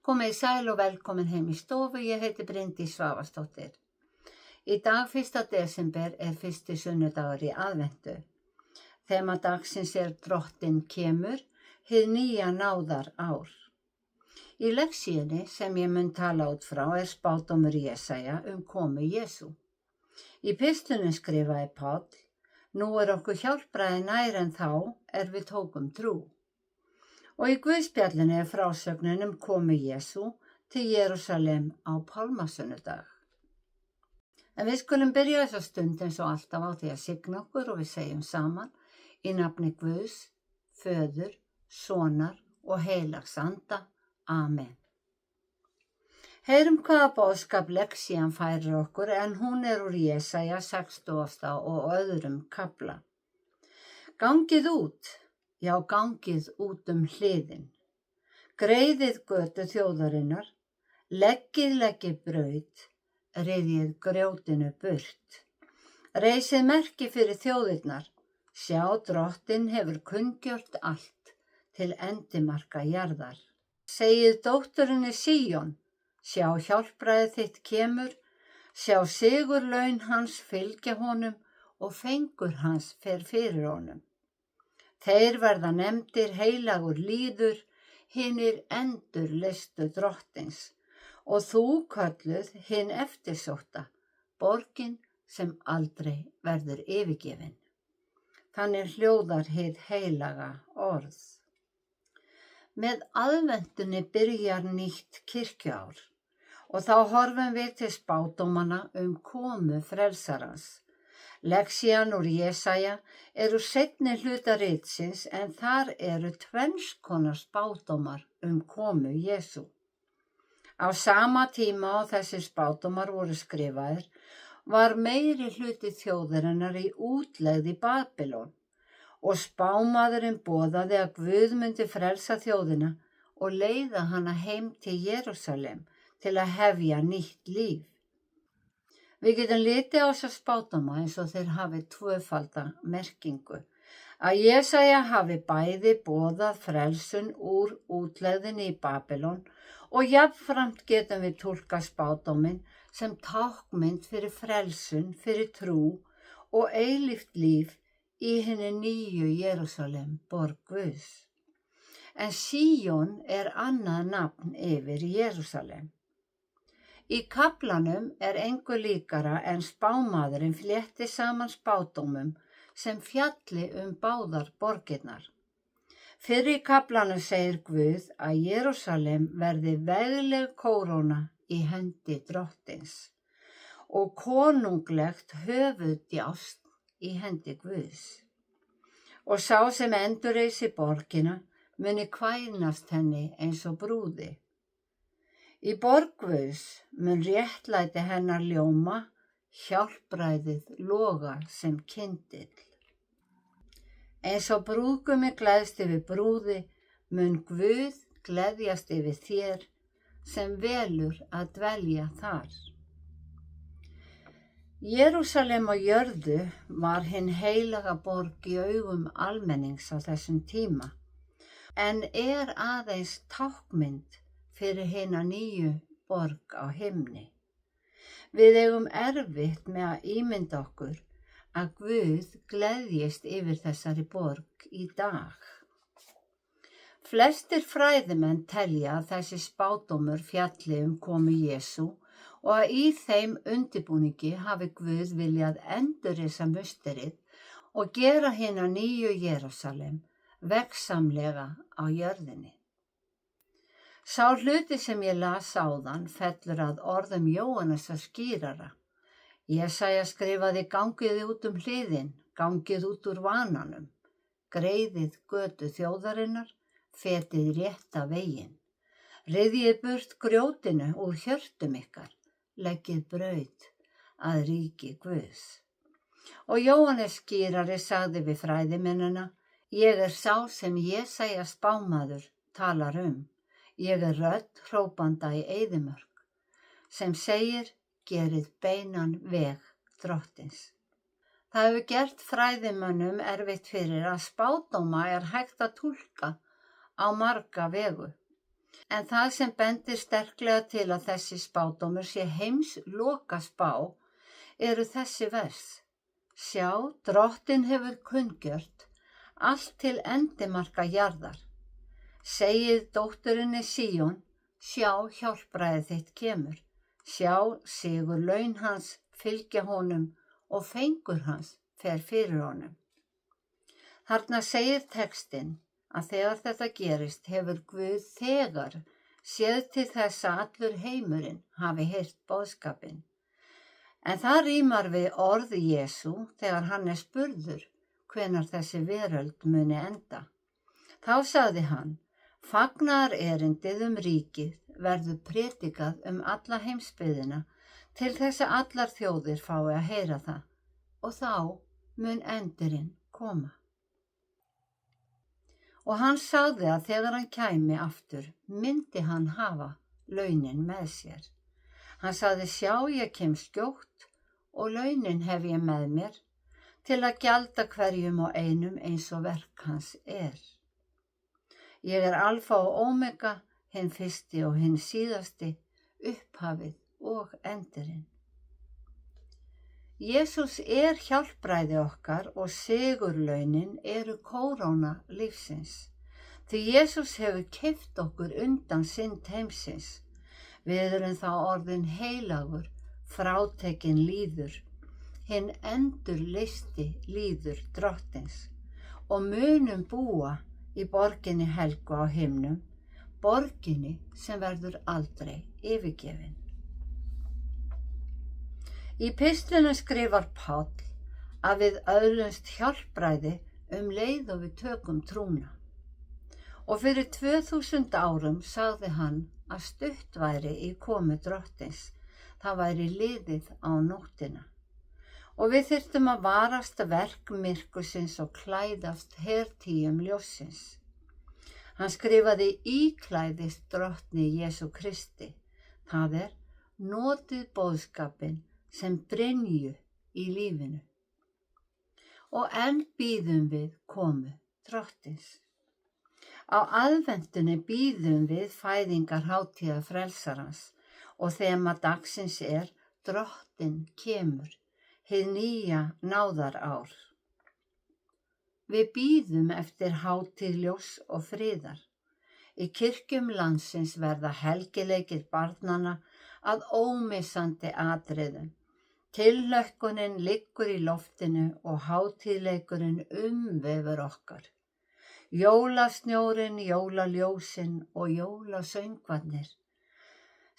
Komið sæl og velkomin heim í stofu, ég heiti Bryndís Svavarsdóttir. Í dag 1. desember er fyrsti sunnudagur í aðventu. Þema dagsins er Drottinn kemur, hið nýja náðar ár. Í lexíunni sem ég mun tala út frá er spádómur Jesaja komu Jesú. Í pistlunni skrifaði Páll, nú er okkur hjálpræði nær en þá við tókum trú. Og í Guðspjallinu er frásögnin komu Jesú til Jerúsalem á pálmasunnudag. En við skulum byrja þessa stund eins og alltaf á því að signa okkur og við segjum saman í nafni Guðs, Föður, Sonar og Heilags Anda. Amen. Heyrum hvaða boðskap lexían færir okkur en hún er úr Jesaja 60. og öðrum kafla. Gangið út. Já, gangið út hliðin. Greiðið götu þjóðarinnar, leggið braut, ryðjið grjótinu burt. Reisið merki fyrir þjóðirnar, sjá Drottinn hefur kunngjört allt til endimarka jarðar. Segið dótturinni Síón, sjá hjálpræðið þitt kemur, sjá sigurlaun hans fylgja honum og fengur hans fer fyrir honum. Þeir verða nefndir heilagur lýður, hinir endurleistu Drottins, og þú kölluð hin eftirsótta, borgin sem aldrei verður yfirgefin. Þannig hljóðar hið heilaga orð. Með aðventunni byrjar nýtt kirkjuár og þá horfum við til spádómanna komu frelsarans. Lexían úr Jesaja úr seinni hluta ritsins en þar eru tvenns konar spádómar komu Jesú. Á sama tíma og þessir spádómar voru skrifaðir var meiri hluti þjóðarinnar í útlegð í Babylon og spámaðurinn boðaði að Guð myndi frelsa þjóðina og leiða hana heim til Jerúsalem til að hefja nýtt líf. Við getum litið á þessa spádóma eins og þeir hafi tvöfalda merkingu. Að Jesaja hafi bæði boðað frelsun úr útlegðinni í Babylon og jafnframt getum við túlkað spádóminn sem táknmynd fyrir frelsun, fyrir trú og eilíft líf í hinni nýju Jerúsalem, borg Guðs. En Síón annað nafn yfir Jerúsalem. Í kaflanum engu líkara en spámaðurinn flétti saman spádómum sem fjalli báðar borgirnar. Fyrr í kaflanum segir Guð að Jerúsalem verði vegleg kóróna í hendi Drottins og konunglegt höfuðdjást í hendi Guðs. Og sá sem endurreisi borgina muni kvænast henni eins og brúði. Í borg Guðs mun réttlæti hennar ljóma, hjálpræðið loga sem kyndill. Eins og brúðgumi gleðst yfir brúði, mun Guð gleðjast yfir þér sem velur að dvelja þar. Jerúsalem á jörðu var hin heilaga borg í augum almennings á þessum tíma, en aðeins táknmynd fyrir hina nýju borg á himni. Við eigum erfitt með að ímynda okkur að Guð gleðjist yfir þessari borg í dag. Flestir fræðimenn telja að þessi spádómur fjalli komu Jesú og að í þeim undirbúningi hafi Guð viljað endurreisa musterið og gera hina nýju Jerúsalem veggsamlega á jörðinni. Sá hluti sem ég las áðan fellur að orðum Jóhannesar skýrara. Jesaja skrifaði gangið út hliðin, gangið út úr vananum, greiðið götu þjóðarinnar, fetið rétta veginn, ryðjið burt grjótinu úr hjörtum ykkar, leggið braut að ríki Guðs. Og Jóhannes skýrari sagði við fræðimennina, ég sá sem Jesaja spámaður talar Ég rödd hrópanda í eyðimörk, sem segir, gerið beinan veg Drottins. Það hefur gert fræðimönnum erfitt fyrir að spádóma hægt að túlka á marga vegu. En það sem bendir sterklega til að þessi spádómur sé heimslokaspá eru þessi vers. Sjá, Drottinn hefur kunngjört allt til endimarka jarðar. Segið dótturinni Síón, sjá hjálpræðið þitt kemur. Sjá, sigur laun hans fylgja honum og fengur hans fer fyrir honum. Þarna segir textinn að þegar þetta gerist hefur Guð þegar séð til þess að allur heimurinn hafi heyrt boðskapinn. En það rímar við orð Jesú þegar hann spurður hvenær þessi veröld muni enda. Þá sagði hann, fagnaðarerindið ríkið verður predikað alla heimsbyggðina til þess að allar þjóðir fái að heyra það og þá mun endurinn koma. Og hann sagði að þegar hann kæmi aftur myndi hann hafa launin með sér. Hann sagði, sjá, ég kem skjótt og launin hef ég með mér til að gjalda hverjum og einum eins og verk hans er. Ég er alfa og omega, hinn fyrsti og hinn síðasti, upphafið og endurinn. Jesús er hjálpræði okkar og sigurlaunin eru kóróna lífsins. Því Jesús hefur keypt okkur undan synd heimsins. Við erum þá orðin heilagur, frátekinn líður, hinn endurleysti líður Drottins og munum búa í borginni helgu á himnum, borginni sem verður aldrei yfirgefin. Í pistlinu skrifar Páll að við öðlumst hjálpræði leið og við tökum trúna. Og fyrir 2000 árum sagði hann að stutt væri í komu Drottins, það væri liðið á nóttina. Og við þyrftum að varast verk myrkursins og klæðast hertíum ljóssins. Hann skrifaði íklæðist drottni Jesú Kristi, það notið boðskapinn sem brynju í lífinu. Og enn bíðum við komu Drottins. Á aðventunni bíðum við fæðingarhátíðar frelsarans og þema dagsins Drottinn kemur, hið nýja náðarár. Við bíðum eftir hátíð ljóss og friðar. Í kirkjum landsins verða helgileikir barnanna að ómissandi atriðum. Tilhlökkunin liggur í loftinu og hátíðleikurinn umvefur okkar. Jólasnjórinn, jólaljósin og jólasöngvarnir.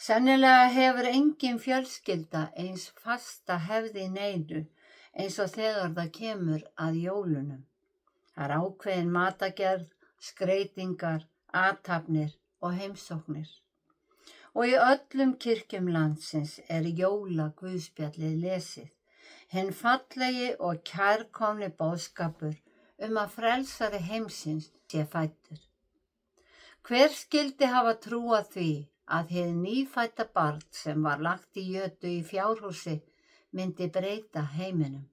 Sennilega hefur engin fjölskylda eins fasta hefð í neinu eins og þegar það kemur að jólunum. Það ákveðin matagerð, skreytingar, athafnir og heimsóknir. Og í öllum kirkjum landsins jólaguðspjallið lesið, hinn fallegi og kærkomni boðskapur að frelsari heimsins sé fæddur. Hver skyldi hafa trúað því að hið nýfædda barn sem var lagt í jötu í fjárhúsi myndi breyta heiminum?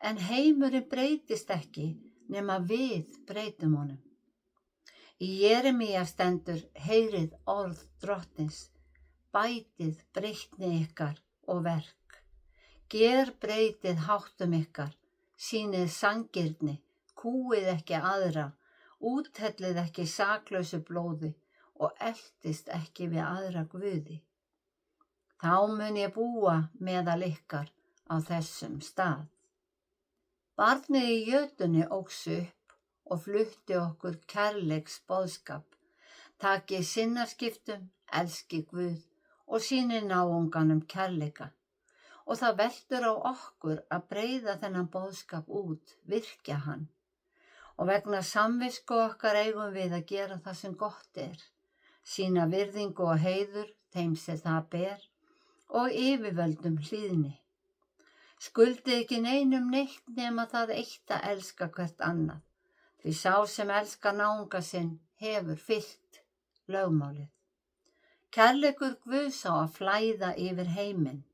En heimurinn breytist ekki nema við breytum honum. Í Jeremía stendur, heyrið orð Drottins, bætið breytni ykkar og verk. Gerbreytið háttum ykkar, sýnið sanngirni, kúið ekki aðra, úthellið ekki saklausu blóði og eltist ekki við aðra guði. Þá mun ég búa meðal ykkar á þessum stað. Barnið í jötunni óx upp og flutti okkur kærleiks boðskap. Takið sinnaskiptum, elski Guð og sýni náunganum kærleika. Og það veltur á okkur að breiða þennan boðskap út, virkja hann. Og vegna samvisku okkar eigum við að gera það sem gott sýna virðingu og heiður þeim sem það ber og yfirvöldum hlýðni. Skuldið ekki neinum neitt nema það eitt að elska hvert annað. Því sá sem elskar náunga sinn hefur fylgt lögmálið. Kærleikur Guðs á að flæða yfir heiminn.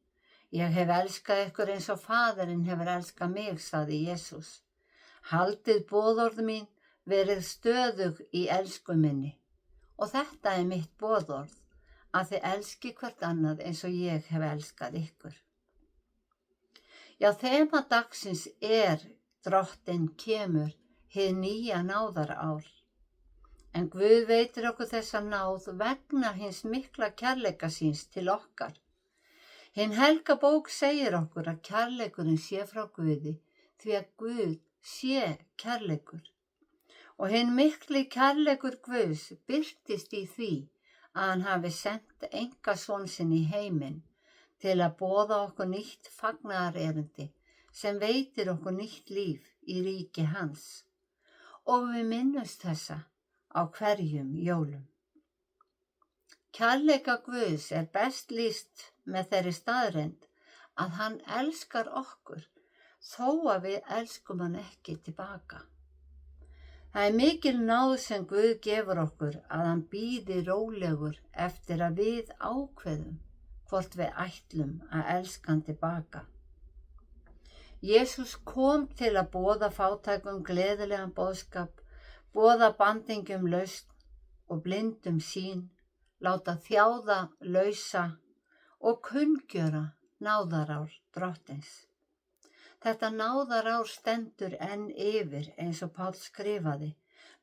Ég hef elskað ykkur eins og Faðirinn hefur elskað mig, sagði Jesús. Haldið boðorð mín, verið stöðug í elsku minni Og þetta er mitt boðorð, að þið elski hvert annað eins og ég hef elskað ykkur. Já, þema dagsins er Drottinn kemur, hið nýja náðarár. En Guð veitir okkur þessa náð vegna hins mikla kærleika síns til okkar. Hin helga bók segir okkur að kærleikurinn sé frá Guði, því að Guð sé kærleikur. Og hinn mikli kærleikur Guðs birtist í því að hann hafi sendt einkason sinn í heiminn til að boða okkur nýtt fagnaðarerindi sem veitir okkur nýtt líf í ríki hans. Og við minnumst þessa á hverjum jólum. Kærleika Guðs er best lýst með þeirri staðreynd að hann elskar okkur þó að við elskum hann ekki tilbaka. Það er mikil náð sem Guð gefur okkur að hann bíði rólegur eftir að við ákveðum hvort við ætlum að elska hann tilbaka. Jesús kom til að boða fátækum gleðilegan boðskap, boða bandingjum lausn og blindum sýn, láta þjáða lausa og kunngjöra náðarár Drottins. Þetta náðarár stendur enn yfir eins og Páll skrifaði.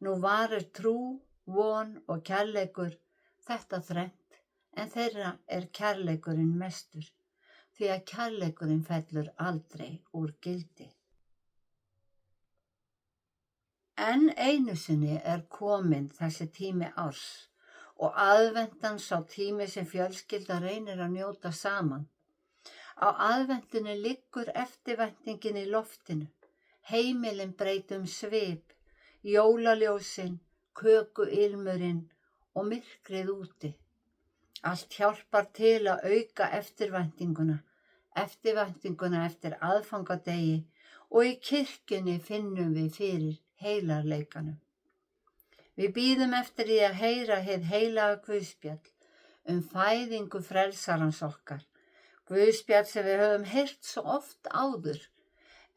Nú varir trú, von og kærleikur þetta þrennt, en þeirra er kærleikurinn mestur, því að kærleikurinn fellur aldrei úr gildi. Enn einu sinni er komin þessi tími árs og aðventan sá tími sem fjölskylda reynir að njóta saman. Á aðventunni liggur eftirvæntingin í loftinu, heimilin breytum svip, jólaljósin, kökuilmurinn og myrkrið úti. Allt hjálpar til að auka eftirvæntinguna eftir aðfangadegi og í kirkjunni finnum við fyrir heilarleikanum. Við bíðum eftir því að heyra hið heilaga guðspjall fæðingu frelsarans okkar. Guðspjall sem við höfum heyrt svo oft áður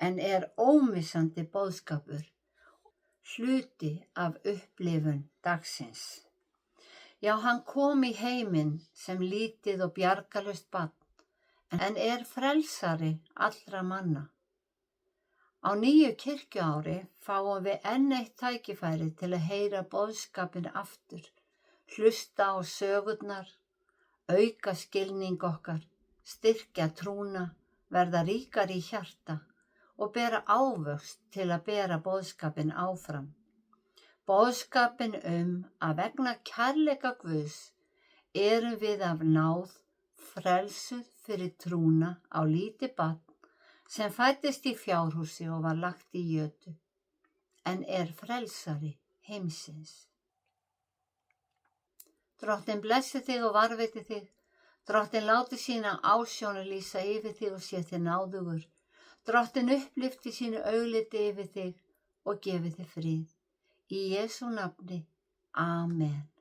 en er ómissandi boðskapur, hluti af upplifun dagsins. Já, hann kom í heiminn sem lítið og bjargarlaust barn, en er frelsari allra manna. Á nýju kirkjuári fáum við enn eitt tækifæri til að heyra boðskapinn aftur, hlusta á sögurnar, auka skilning okkar, styrkja trúna, verða ríkar í hjarta og bera ávöxt til að bera boðskapinn áfram. Boðskapinn að vegna kærleika Guðs erum við af náð frelsuð fyrir trúna á lítið barn sem fæddist í fjárhúsi og var lagt í jötu, en er frelsari heimsins. Drottinn blessi þig og varveiti þig. Drottinn láti sína ásjónu lýsa yfir þig og sé þig náðugur. Drottinn upplyfti sínu augliti yfir þig og gefi þig frið. Í Jesú nafni. Amen.